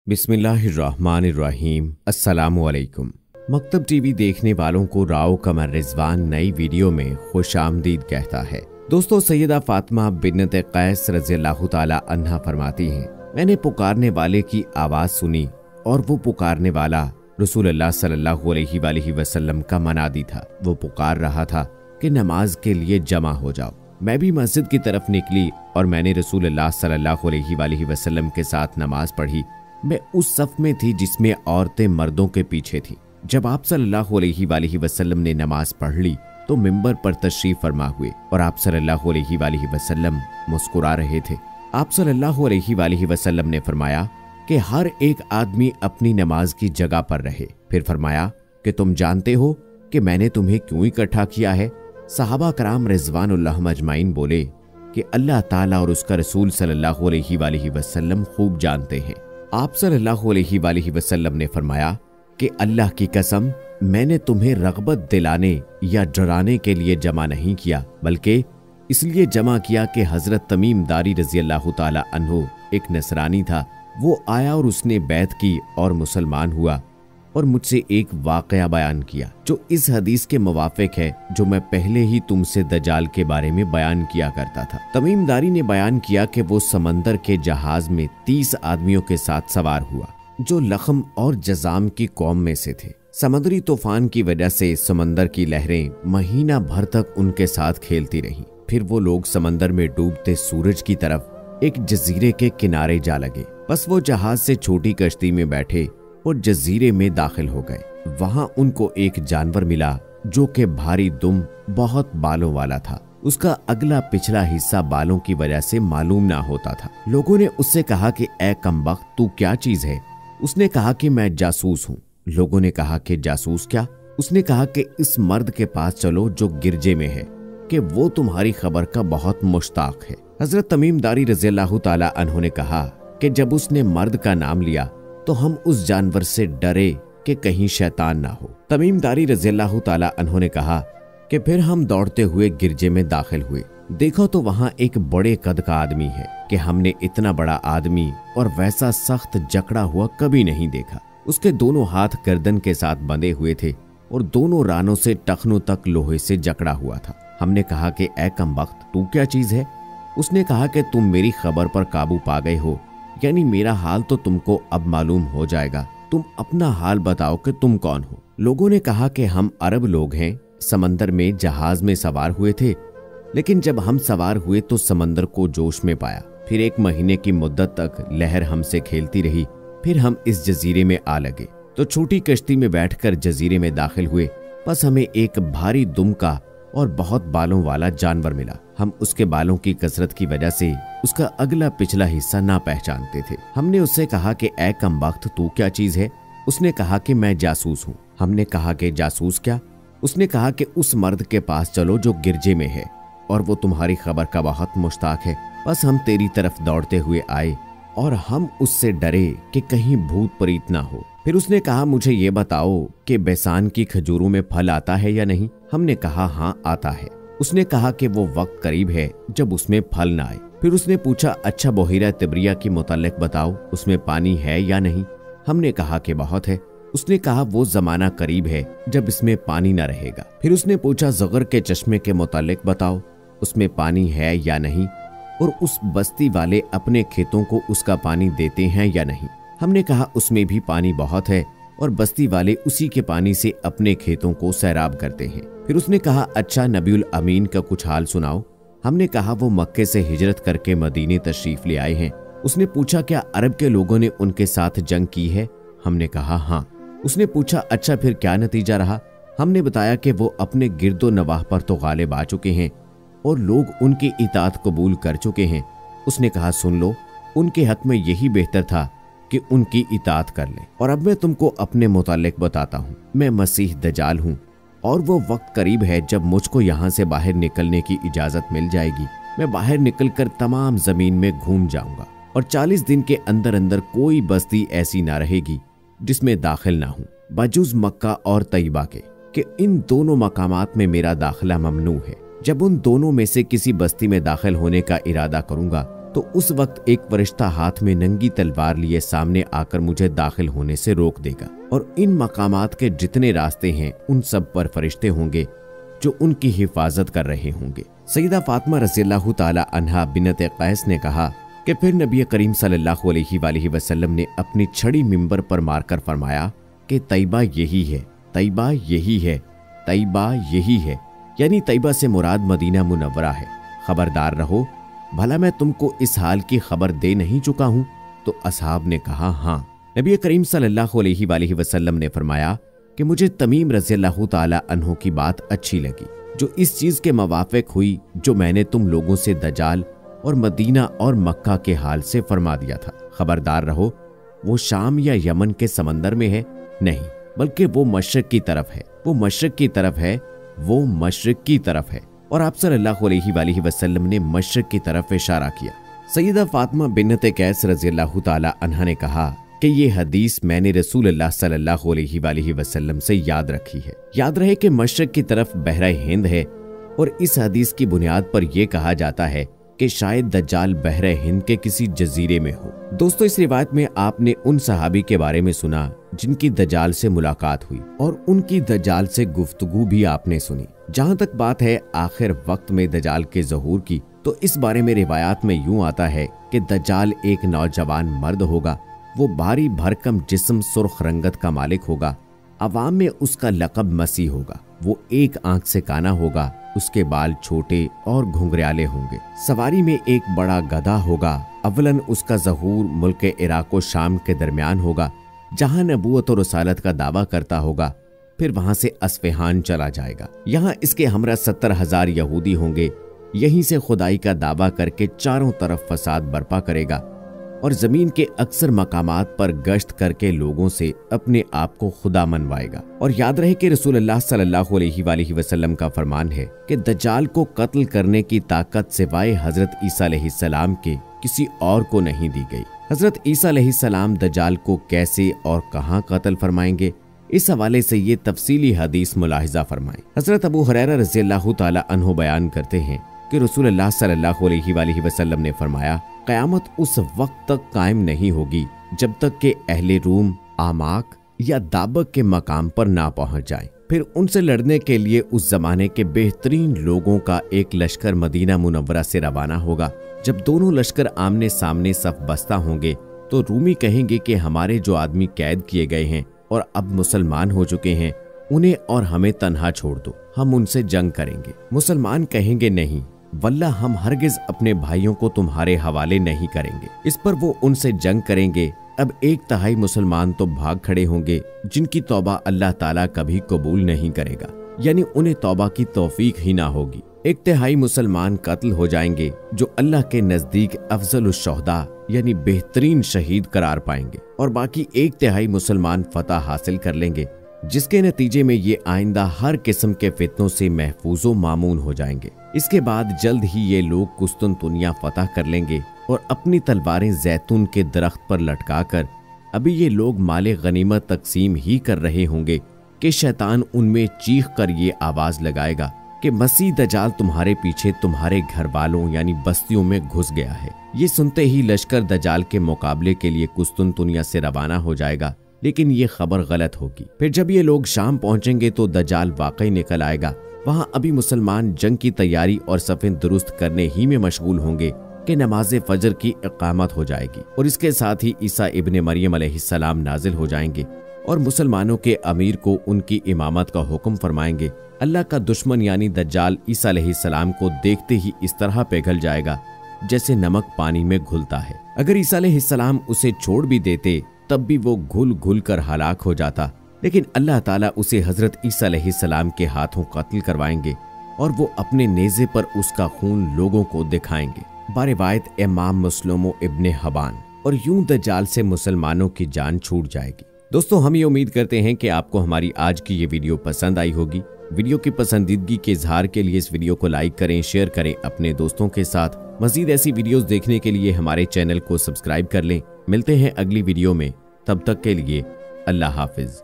बिस्मिल्लाहिर्रहमानिर्रहीम। अस्सलामुअलैकुम। मकतब टीवी देखने वालों को राव कमर रिजवान नई वीडियो में खुशामदीद कहता है। दोस्तों, सैयदा फातिमा बिन्त कैस रज़ियल्लाहु ताला अन्हा फरमाती हैं, मैंने पुकारने वाले की आवाज़ सुनी और वो पुकारने वाला रसूलुल्लाह सल्लल्लाहु अलैहि वसल्लम का मनादी था। वो पुकार रहा था कि नमाज के लिए जमा हो जाओ। मैं भी मस्जिद की तरफ निकली और मैंने रसूलुल्लाह सल्लल्लाहु अलैहि वसल्लम के साथ नमाज पढ़ी। मैं उस सफ में थी जिसमें औरतें मर्दों के पीछे थी। जब आप सल्लल्लाहु अलैहि वसल्लम ने नमाज पढ़ ली तो मिंबर पर तशरीफ फरमा हुए और आप सल्लल्लाहु अलैहि वसल्लम मुस्कुरा रहे थे। आप सल्लल्लाहु अलैहि वसल्लम ने फरमाया कि हर एक आदमी अपनी नमाज की जगह पर रहे। फिर फरमाया कि तुम जानते हो कि मैंने तुम्हें क्यों इकट्ठा किया है। सहाबा कराम रिजवानुल्लाह अजमाइन बोले कि अल्लाह ताला और उसका रसूल सल्लल्लाहु अलैहि वसल्लम खूब जानते हैं। आप सल्लल्लाहु अलैहि वसल्लम ने फरमाया कि अल्लाह की कसम, मैंने तुम्हें रग़बत दिलाने या डराने के लिए जमा नहीं किया, बल्कि इसलिए जमा किया कि हजरत तमीम दारी रज़ियल्लाहु ताला अन्हु एक नसरानी था। वो आया और उसने बैत की और मुसलमान हुआ और मुझसे एक वाक़या बयान किया जो इस हदीस के मुवाफिक है जो मैं पहले ही तुमसे दज्जाल के बारे में बयान किया करता था। तमीम दारी ने बयान किया कि वो समंदर के जहाज में 30 आदमियों के साथ सवार हुआ जो लखम और जजाम की कौम में से थे। समुद्री तूफान की वजह से समंदर की लहरें महीना भर तक उनके साथ खेलती रहीं। फिर वो लोग समंदर में डूबते सूरज की तरफ एक जजीरे के किनारे जा लगे। बस वो जहाज से छोटी कश्ती में बैठे और जजीरे में दाखिल हो गए। वहां उनको एक जानवर मिला जो कि भारी दुम, बहुत बालों वाला था। उसका अगला पिछला हिस्सा बालों की वजह से मालूम ना होता था। लोगों ने उससे कहा कि ए कमबख्त, तू क्या चीज है? उसने कहा कि मैं जासूस हूँ। लोगों ने कहा कि जासूस क्या? उसने कहा कि इस मर्द के पास चलो जो गिरजे में है, कि वो तुम्हारी खबर का बहुत मुश्ताक है। हजरत तमीम दारी रज़ियल्लाहु ताला अन्हु ने कहा कि जब उसने मर्द का नाम लिया तो हम उस जानवर से डरे कि कहीं शैतान ना हो। तमीम दारी रज़ियल्लाहु ताला अन्हु ने कहा कि फिर हम दौड़ते हुए गिरजे में दाखिल हुए। देखो तो वहां एक बड़े कद का आदमी है कि हमने इतना बड़ा आदमी और वैसा सख्त जकड़ा हुआ कभी नहीं देखा। उसके दोनों हाथ गर्दन के साथ बंधे हुए थे और दोनों रानों से टखनों तक लोहे से जकड़ा हुआ था। हमने कहा कि ए कमबख्त, तू क्या चीज है? उसने कहा कि तुम मेरी खबर पर काबू पा गए हो, यानी मेरा हाल तो तुमको अब मालूम हो जाएगा। तुम अपना हाल बताओ कि तुम कौन हो। लोगों ने कहा कि हम अरब लोग हैं, समंदर में जहाज में सवार हुए थे, लेकिन जब हम सवार हुए तो समंदर को जोश में पाया। फिर 1 महीने की मुद्दत तक लहर हमसे खेलती रही। फिर हम इस जजीरे में आ लगे तो छोटी कश्ती में बैठकर जजीरे में दाखिल हुए। बस हमें एक भारी दुम का और बहुत बालों वाला जानवर मिला। हम उसके बालों की कसरत की वजह से उसका अगला पिछला हिस्सा ना पहचानते थे। हमने उससे कहा कि ए कमबख्त, तू क्या चीज है? उसने कहा कि मैं जासूस हूँ। हमने कहा कि जासूस क्या? उसने कहा कि उस मर्द के पास चलो जो गिरजे में है और वो तुम्हारी खबर का बहुत मुश्ताक है। बस हम तेरी तरफ दौड़ते हुए आए और हम उससे डरे कि कहीं भूत प्रेत ना हो। फिर उसने कहा, मुझे ये बताओ कि बैसान की खजूरों में फल आता है या नहीं? हमने कहा हाँ आता है। उसने कहा कि वो वक्त करीब है जब उसमें फल ना आए। फिर उसने पूछा, अच्छा बहीरा तिब्रिया की मुतल्लिक बताओ, उसमें पानी है या नहीं? हमने कहा कि बहुत है। उसने कहा वो जमाना करीब है जब इसमें पानी न रहेगा। फिर उसने पूछा, ज़गर के चश्मे के मुतल्लिक बताओ, उसमें पानी है या नहीं, और उस बस्ती वाले अपने खेतों को उसका पानी देते हैं या नहीं? हमने कहा उसमें भी पानी बहुत है और बस्ती वाले उसी के पानी से अपने खेतों को सैराब करते हैं। फिर उसने कहा, अच्छा नबीउल अमीन का कुछ हाल सुनाओ। हमने कहा वो मक्के से हिजरत करके मदीने तशरीफ ले आए हैं। उसने पूछा, क्या अरब के लोगों ने उनके साथ जंग की है? हमने कहा हाँ। उसने पूछा, अच्छा फिर क्या नतीजा रहा? हमने बताया कि वो अपने गिरदो नवाह पर तो गालिब आ चुके हैं और लोग उनकी इताअत कबूल कर चुके हैं। उसने कहा, सुन लो, उनके हक में यही बेहतर था कि उनकी इताअत कर ले। और अब मैं तुमको अपने मुतालिक बताता हूँ। मैं मसीह दज्जाल हूँ और वो वक्त करीब है जब मुझको यहाँ से बाहर निकलने की इजाजत मिल जाएगी। मैं बाहर निकलकर तमाम जमीन में घूम जाऊंगा और 40 दिन के अंदर अंदर कोई बस्ती ऐसी ना रहेगी जिसमें दाखिल ना हूँ बजुज मक्का और तैयबा के, कि इन दोनों मकामात में मेरा दाखिला ममनू है। जब उन दोनों में से किसी बस्ती में दाखिल होने का इरादा करूंगा तो उस वक्त एक फरिश्ता हाथ में नंगी तलवार लिए सामने आकर मुझे दाखिल होने से रोक देगा और इन मकामात के जितने रास्ते हैं उन सब पर फरिश्ते होंगे जो उनकी हिफाजत कर रहे होंगे। सईदा फातिमा रज़ियल्लाहु ताला अन्हा बिनत कैस ने कहा कि फिर नबी करीम सल्लल्लाहु अलैहि वसल्लम ने अपनी छड़ी मिंबर पर मारकर फरमाया कि तैयबा यही है, तैयबा यही है, तैयबा यही है, यानी तैयबा से मुराद मदीना मुनव्वरा है। खबरदार रहो, भला मैं तुमको इस हाल की खबर दे नहीं चुका हूं? तो असहाब ने कहा हाँ। नबी करीम सल्लल्लाहु अलैहि वसल्लम ने फरमाया कि मुझे तमीम रज़ियल्लाहु ताला अन्हु की बात अच्छी लगी, जो इस चीज के मुवाफिक हुई जो मैंने तुम लोगों से दज्जाल और मदीना और मक्का के हाल से फरमा दिया था। खबरदार रहो, वो शाम या यमन के समंदर में है नहीं, बल्कि वो मशरिक की तरफ है, वो मशरिक की तरफ है, वो मशरिक की तरफ है। और आप सल्लल्लाहु अलैहि वसल्लम ने मशरिक की तरफ इशारा किया। सैयदा फातिमा बिन्नत कैस रज़ियल्लाहु ताला अन्हा ने कहा कि ये हदीस मैंने रसूलुल्लाह सल्लल्लाहु अलैहि वसल्लम से याद रखी है। याद रहे कि मशरिक की तरफ बहरा हिंद है और इस हदीस की बुनियाद पर यह कहा जाता है कि शायद दज्जाल बहरा हिंद के किसी जजीरे में हो। दोस्तों, इस रिवायत में आपने उन सहाबी के बारे में सुना जिनकी दज्जाल से मुलाकात हुई और उनकी दज्जाल से गुफ्तगू भी आपने सुनी। जहां तक बात है आखिर वक्त में दज्जाल के ज़हूर की, तो इस बारे में रिवायात में यूं आता है कि दज्जाल एक नौजवान मर्द होगा। वो भारी भरकम जिस्म, सुर्ख रंगत का मालिक होगा। अवाम में उसका लक़ब मसीह होगा। वो एक आंख से काना होगा, उसके बाल छोटे और घुंघराले होंगे। सवारी में एक बड़ा गधा होगा। अवलन उसका ज़हूर मुल्क इराक और शाम के दरमियान होगा, जहां नबूवत और रसालत का दावा करता होगा। फिर वहां से अस्फ़हान चला जाएगा। यहाँ इसके हमरा 70,000 यहूदी होंगे। यहीं से खुदाई का दावा करके चारों तरफ फसाद बर्पा करेगा और जमीन के अक्सर मकामात पर गश्त करके लोगों से अपने आप को खुदा मनवाएगा। और याद रहे कि रसूलुल्लाह सल्लल्लाहु अलैहि वसल्लम का फरमान है कि दज्जाल को कत्ल करने की ताकत सिवाय हजरत ईसा अलैहिस्सलाम के किसी और को नहीं दी गई। हजरत ईसा अलैहिस्सलाम दज्जाल को कैसे और कहां कत्ल फरमाएंगे, इस हवाले से ये तफसीली हदीस मुलाहिजा फरमाएं। हजरत अबू हुरैरा रज़ियल्लाहु ताला अन्हु बयान करते हैं कि रसूलुल्लाह सल्लल्लाहु अलैहि वसल्लम ने फरमाया, क़यामत उस वक्त तक कायम नहीं होगी जब तक कि अहले रूम, आमाक या दाबक के मकाम पर ना पहुंच जाएं। फिर उनसे लड़ने के लिए उस जमाने के बेहतरीन लोगों का एक लश्कर मदीना मुनव्वरा से रवाना होगा। जब दोनों लश्कर आमने सामने सफ बस्ता होंगे तो रूमी कहेंगे कि हमारे जो आदमी कैद किए गए हैं और अब मुसलमान हो चुके हैं, उन्हें और हमें तन्हा छोड़ दो, हम उनसे जंग करेंगे। मुसलमान कहेंगे नहीं वल्लाह, हम हरगिज अपने भाइयों को तुम्हारे हवाले नहीं करेंगे। इस पर वो उनसे जंग करेंगे। अब 1/3 मुसलमान तो भाग खड़े होंगे जिनकी तौबा अल्लाह ताला कभी कबूल नहीं करेगा, यानी उन्हें तौबा की तौफीक ही ना होगी। 1/3 मुसलमान कत्ल हो जाएंगे जो अल्लाह के नजदीक अफजलुश शुहदा यानी बेहतरीन शहीद करार पाएंगे, और बाकी 1/3 मुसलमान फतह हासिल कर लेंगे, जिसके नतीजे में ये आइंदा हर किस्म के फितनों से महफूजो मामून हो जाएंगे। इसके बाद जल्द ही ये लोग कुस्तुनतुनिया फतह कर लेंगे और अपनी तलवारें जैतून के दरख्त पर लटकाकर अभी ये लोग माले गनीमत तकसीम ही कर रहे होंगे कि शैतान उनमें चीख कर ये आवाज लगाएगा कि मसीह दज्जाल तुम्हारे पीछे तुम्हारे घर वालों यानी बस्तियों में घुस गया है। ये सुनते ही लश्कर दज्जाल के मुकाबले के लिए कुस्तुनतुनिया से रवाना हो जाएगा, लेकिन ये खबर गलत होगी। फिर जब ये लोग शाम पहुंचेंगे तो दज्जाल वाकई निकल आएगा। वहां अभी मुसलमान जंग की तैयारी और सफ़ें दुरुस्त करने ही में मशगूल होंगे कि नमाज फजर की इकामत हो जाएगी और इसके साथ ही ईसा इब्ने मरियम अलैहिस्सलाम नाजिल हो जाएंगे और मुसलमानों के अमीर को उनकी इमामत का हुक्म फरमाएंगे। अल्लाह का दुश्मन यानी दज्जाल ईसा अलैहिस्सलाम को देखते ही इस तरह पिघल जाएगा जैसे नमक पानी में घुलता है। अगर ईसा अलैहिस्सलाम उसे छोड़ भी देते तब भी वो घुल घुल कर हलाक हो जाता, लेकिन अल्लाह ताला उसे हजरत ईसा अलैहिस्सलाम के हाथों कत्ल करवाएंगे और वो अपने नेज़े पर उसका खून लोगों को दिखाएंगे। बारिवायत इमाम मुस्लिम इब्ने हबान। और यूं दज्जाल से मुसलमानों की जान छूट जाएगी। दोस्तों, हम ये उम्मीद करते हैं कि आपको हमारी आज की ये वीडियो पसंद आई होगी। वीडियो की पसंदीदगी के इजहार के लिए इस वीडियो को लाइक करें, शेयर करें अपने दोस्तों के साथ। मजीद ऐसी वीडियोस देखने के लिए हमारे चैनल को सब्सक्राइब कर लें। मिलते हैं अगली वीडियो में, तब तक के लिए अल्लाह हाफिज।